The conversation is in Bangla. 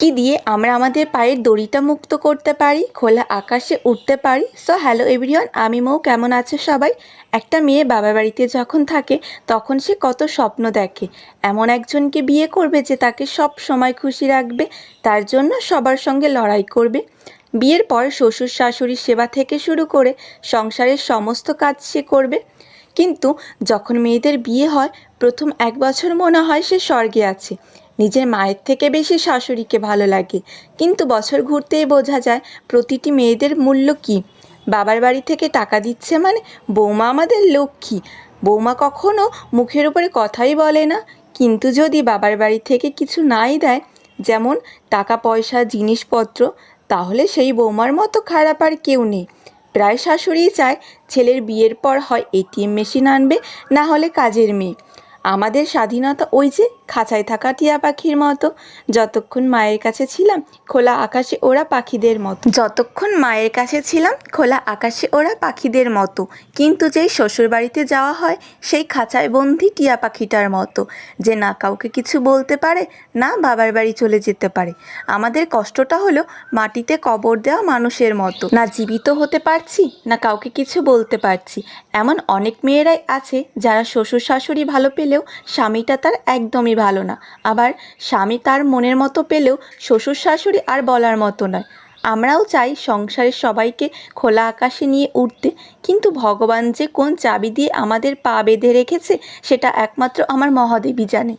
কি দিয়ে আমরা আমাদের পায়ের দড়িটা মুক্ত করতে পারি, খোলা আকাশে উঠতে পারি। সো হ্যালো এভরিওয়ান, আমি মৌ। কেমন আছে সবাই? একটা মেয়ে বাবার বাড়িতে যখন থাকে তখন সে কত স্বপ্ন দেখে, এমন একজনকে বিয়ে করবে যে তাকে সব সময় খুশি রাখবে, তার জন্য সবার সঙ্গে লড়াই করবে। বিয়ের পর শ্বশুর শাশুড়ির সেবা থেকে শুরু করে সংসারের সমস্ত কাজ সে করবে। কিন্তু যখন মেয়েদের বিয়ে হয়, প্রথম 1 বছর মনে হয় সে স্বর্গে আছে, নিজের মায়ের থেকে বেশি শাশুড়িকে ভালো লাগে। কিন্তু বছর ঘুরতেই বোঝা যায় প্রতিটি মেয়েদের মূল্য কী। বাবার বাড়ি থেকে টাকা দিচ্ছে মানে বৌমা আমাদের লক্ষ্মী। বৌমা কখনো মুখের উপরে কথাই বলে না, কিন্তু যদি বাবার বাড়ি থেকে কিছু নাই দেয়, যেমন টাকা পয়সা জিনিসপত্র, তাহলে সেই বৌমার মতো খারাপ আর কেউ নেই। প্রায় শাশুড়িই চায় ছেলের বিয়ের পর হয় এটিএম মেশিন আনবে, না হলে কাজের মেয়ে। আমাদের স্বাধীনতা ওই যে খাঁচায় থাকা টিয়া পাখির মতো। যতক্ষণ মায়ের কাছে ছিলাম খোলা আকাশে ওরা পাখিদের মতো, কিন্তু যেই শ্বশুর বাড়িতে যাওয়া হয় সেই খাঁচায় বন্দি টিয়া পাখিটার মতো, যে না কাউকে কিছু বলতে পারে, না বাবার বাড়ি চলে যেতে পারে। আমাদের কষ্টটা হলো মাটিতে কবর দেওয়া মানুষের মতো, না জীবিত হতে পারছি, না কাউকে কিছু বলতে পারছি। এমন অনেক মেয়েরাই আছে যারা শ্বশুর শাশুড়ি ভালো পেলেও স্বামীটা তার একদমই ভালো না, আবার স্বামী তার মনের মতো পেলেও শ্বশুর শাশুড়ি আর বলার মতো নয়। আমরাও চাই সংসারের সবাইকে খোলা আকাশে নিয়ে উঠতে, কিন্তু ভগবান যে কোন চাবি দিয়ে আমাদের পা বেঁধে রেখেছে সেটা একমাত্র আমার মহাদেবই জানে।